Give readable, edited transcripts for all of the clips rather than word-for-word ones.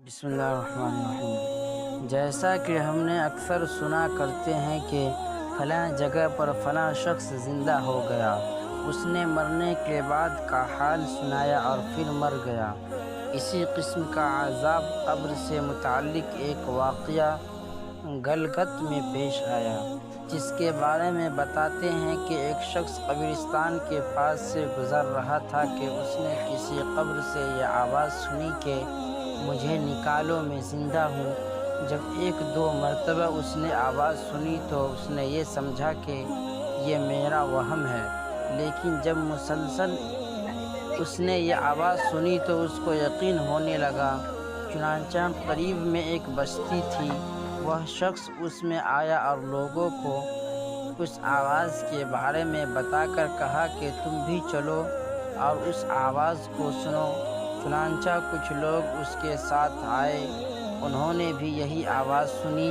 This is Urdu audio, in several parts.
بسم اللہ الرحمن الرحیم۔ جیسا کہ ہم نے اکثر سنا کرتے ہیں کہ فلاں جگہ پر فلاں شخص زندہ ہو گیا، اس نے مرنے کے بعد کا حال سنایا اور پھر مر گیا۔ اسی قسم کا عذاب قبر سے متعلق ایک واقعہ گلگت میں پیش آیا، جس کے بارے میں بتاتے ہیں کہ ایک شخص قبرستان کے پاس سے گزر رہا تھا کہ اس نے کسی قبر سے یہ آواز سنی کہ مجھے نکالو، میں زندہ ہوں۔ جب ایک دو مرتبہ اس نے آواز سنی تو اس نے یہ سمجھا کہ یہ میرا وہم ہے، لیکن جب مسلسل اس نے یہ آواز سنی تو اس کو یقین ہونے لگا۔ چنانچہ قریب میں ایک بستی تھی، وہ شخص اس میں آیا اور لوگوں کو اس آواز کے بارے میں بتا کر کہا کہ تم بھی چلو اور اس آواز کو سنو۔ چنانچہ کچھ لوگ اس کے ساتھ آئے، انہوں نے بھی یہی آواز سنی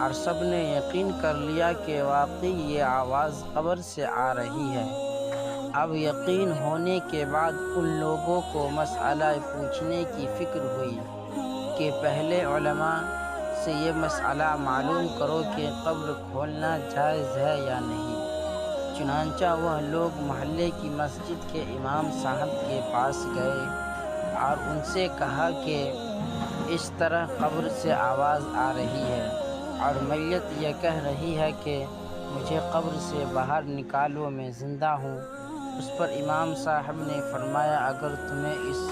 اور سب نے یقین کر لیا کہ واقعی یہ آواز قبر سے آ رہی ہے۔ اب یقین ہونے کے بعد ان لوگوں کو مسئلہ پوچھنے کی فکر ہوئی کہ پہلے علماء سے یہ مسئلہ معلوم کرو کہ قبر کھولنا جائز ہے یا نہیں۔ چنانچہ وہ لوگ محلے کی مسجد کے امام صاحب کے پاس گئے اور ان سے کہا کہ اس طرح قبر سے آواز آ رہی ہے اور میت یہ کہہ رہی ہے کہ مجھے قبر سے باہر نکالو، میں زندہ ہوں۔ اس پر امام صاحب نے فرمایا اگر تمہیں اس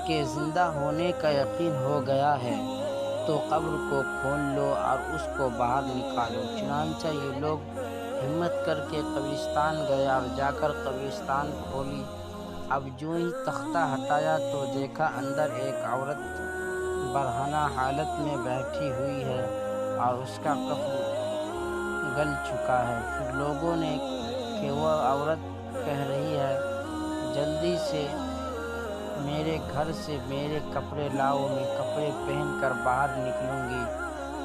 کے زندہ ہونے کا یقین ہو گیا ہے تو قبر کو کھول لو اور اس کو باہر نکالو۔ چنانچہ یہ لوگ ہمت کر کے قبرستان گئے اور جا کر قبرستان کھولی۔ اب جو ہی تختہ ہٹایا تو دیکھا اندر ایک عورت برہنہ حالت میں بیٹھی ہوئی ہے اور اس کا کفن گل چکا ہے۔ پھر لوگوں نے کہ وہ عورت کہہ رہی ہے جلدی سے میرے گھر سے میرے کپڑے لاؤ، میں کپڑے پہن کر باہر نکلوں گی۔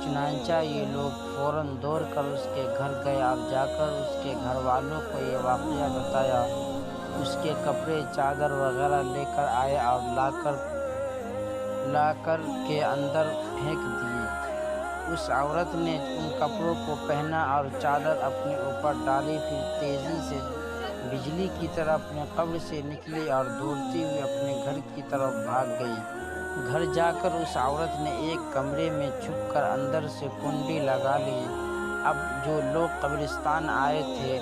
چنانچہ یہ لوگ فوراً دوڑ کر اس کے گھر گئے اور جا کر اس کے گھر والوں کو یہ واقعہ بتایا۔ اس کے کپڑے چادر وغیرہ لے کر آئے اور لا کر کے اندر پھینک دیے۔ اس عورت نے ان کپڑوں کو پہنا اور چادر اپنے اوپر ڈالی، پھر تیزی سے بجلی کی طرح اپنے قبر سے نکلی اور دوڑتی ہوئی اپنے گھر کی طرف بھاگ گئی۔ گھر جا کر اس عورت نے ایک کمرے میں چھپ کر اندر سے کنڈی لگا لی۔ اب جو لوگ قبرستان آئے تھے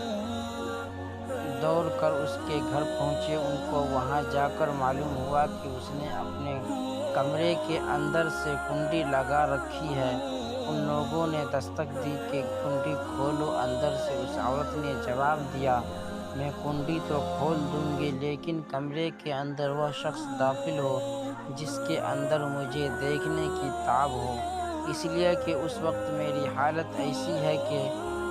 دوڑ کر اس کے گھر پہنچے، ان کو وہاں جا کر معلوم ہوا کہ اس نے اپنے کمرے کے اندر سے کنڈی لگا رکھی ہے۔ ان لوگوں نے دستک دی کہ کنڈی کھولو اندر سے۔ اس عورت نے جواب دیا میں کنڈی تو کھول دوں گی، لیکن کمرے کے اندر وہ شخص داخل ہو جس کے اندر مجھے دیکھنے کی تاب ہو، اس لیے کہ اس وقت میری حالت ایسی ہے کہ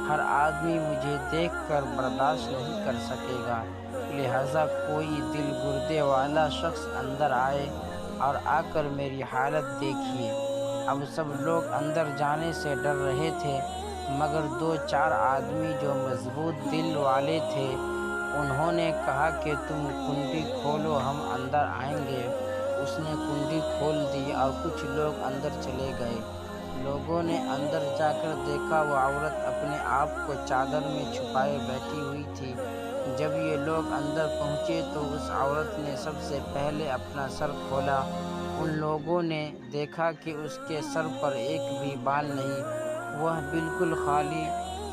ہر آدمی مجھے دیکھ کر برداشت نہیں کر سکے گا، لہٰذا کوئی دل گردے والا شخص اندر آئے اور آ کر میری حالت دیکھیے۔ اب سب لوگ اندر جانے سے ڈر رہے تھے، مگر دو چار آدمی جو مضبوط دل والے تھے انہوں نے کہا کہ تم کنڈی کھولو، ہم اندر آئیں گے۔ اس نے کنڈی کھول دی اور کچھ لوگ اندر چلے گئے۔ لوگوں نے اندر جا کر دیکھا وہ عورت اپنے آپ کو چادر میں چھپائے بیٹھی ہوئی تھی۔ جب یہ لوگ اندر پہنچے تو اس عورت نے سب سے پہلے اپنا سر کھولا۔ ان لوگوں نے دیکھا کہ اس کے سر پر ایک بھی بال نہیں، وہ بالکل خالی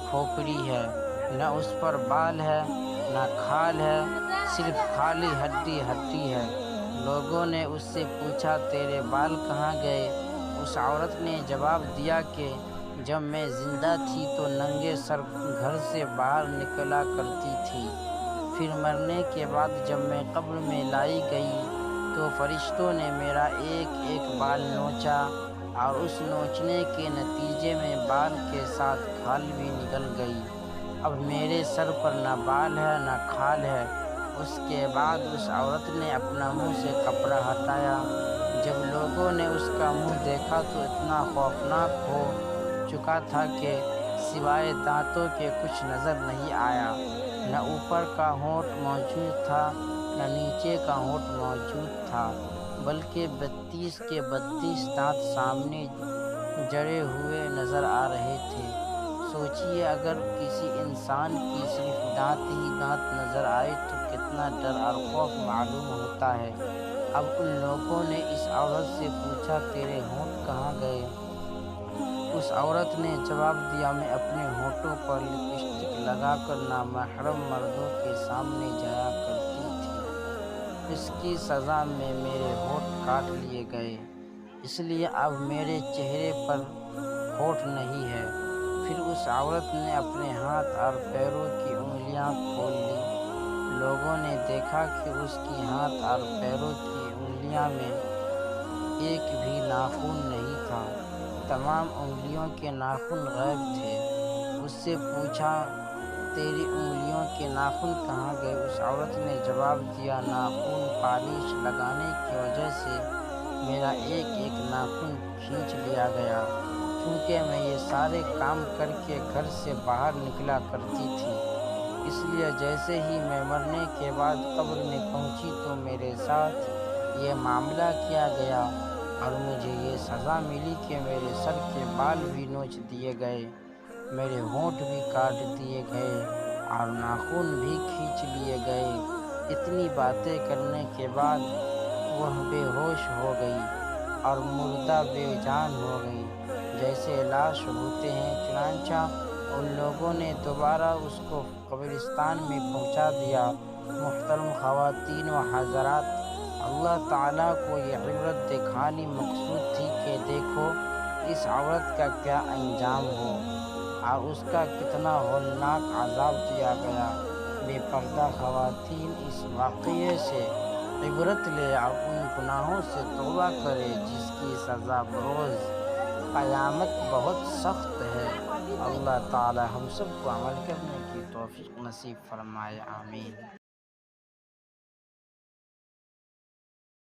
کھوپڑی ہے، نہ اس پر بال ہے نہ کھال ہے، صرف خالی ہڈی ہے۔ لوگوں نے اس سے پوچھا تیرے بال کہاں گئے؟ اس عورت نے جواب دیا کہ جب میں زندہ تھی تو ننگے سر گھر سے باہر نکلا کرتی تھی، پھر مرنے کے بعد جب میں قبر میں لائی گئی تو فرشتوں نے میرا ایک ایک بال نوچا اور اس نوچنے کے نتیجے میں بال کے ساتھ کھال بھی نکل گئی۔ اب میرے سر پر نہ بال ہے نہ کھال ہے۔ اس کے بعد اس عورت نے اپنا منہ سے کپڑا ہٹایا۔ جب لوگوں نے اس کا منہ دیکھا تو اتنا خوفناک ہو چکا تھا کہ سوائے دانتوں کے کچھ نظر نہیں آیا، نہ اوپر کا ہونٹ موجود تھا نہ نیچے کا ہونٹ موجود تھا، بلکہ 32 کے 32 دانت سامنے جڑے ہوئے نظر آ رہے تھے۔ سوچیے اگر کسی انسان کی صرف دانت ہی دانت نظر آئے تو کتنا ڈر اور خوف معلوم ہوتا ہے۔ اب ان لوگوں نے اس عورت سے پوچھا، تیرے ہونٹ کہاں گئے؟ اس عورت نے جواب دیا، میں اپنے ہونٹوں پر لپسٹک لگا کر نامحرم مردوں کے سامنے جایا کرتی تھی۔ اس کی سزا میں میرے ہونٹ کاٹ لیے گئے، اس لیے اب میرے چہرے پر ہونٹ نہیں ہے۔ پھر اس عورت نے اپنے ہاتھ اور پیروں کی انگلیاں کھول لیں۔ لوگوں نے دیکھا کہ اس کی ہاتھ اور پیروں کی انگلیاں میں ایک بھی ناخن نہیں تھا، تمام انگلیوں کے ناخن غائب تھے۔ اس سے پوچھا، تیری انگلیوں کے ناخن کہاں گئے؟ اس عورت نے جواب دیا، ناخن پالش لگانے کی وجہ سے میرا ایک ایک ناخن کھینچ لیا گیا، کیونکہ میں یہ سارے کام کر کے گھر سے باہر نکلا کرتی تھی۔ اس لیے جیسے ہی میں مرنے کے بعد قبر میں پہنچی تو میرے ساتھ یہ معاملہ کیا گیا اور مجھے یہ سزا ملی کہ میرے سر کے بال بھی نوچ دیے گئے، میرے ہونٹ بھی کاٹ دیے گئے اور ناخن بھی کھینچ لیے گئے۔ اتنی باتیں کرنے کے بعد وہ بے ہوش ہو گئی اور مردہ بے جان ہو گئی، جیسے لاش ہوتے ہیں۔ چنانچہ ان لوگوں نے دوبارہ اس کو قبرستان میں پہنچا دیا۔ محترم خواتین و حضرات، اللہ تعالیٰ کو یہ عبرت دکھانی مقصود تھی کہ دیکھو اس عورت کا کیا انجام ہو اور اس کا کتنا ہولناک عذاب دیا گیا۔ بے پردہ خواتین اس واقعے سے عبرت لے اور ان گناہوں سے توبہ کرے جس کی سزا بروز قیامت بہت سخت ہے۔ اللہ تعالی ہم سب کو عمل کرنے کی توفیق نصیب فرمائے، آمین۔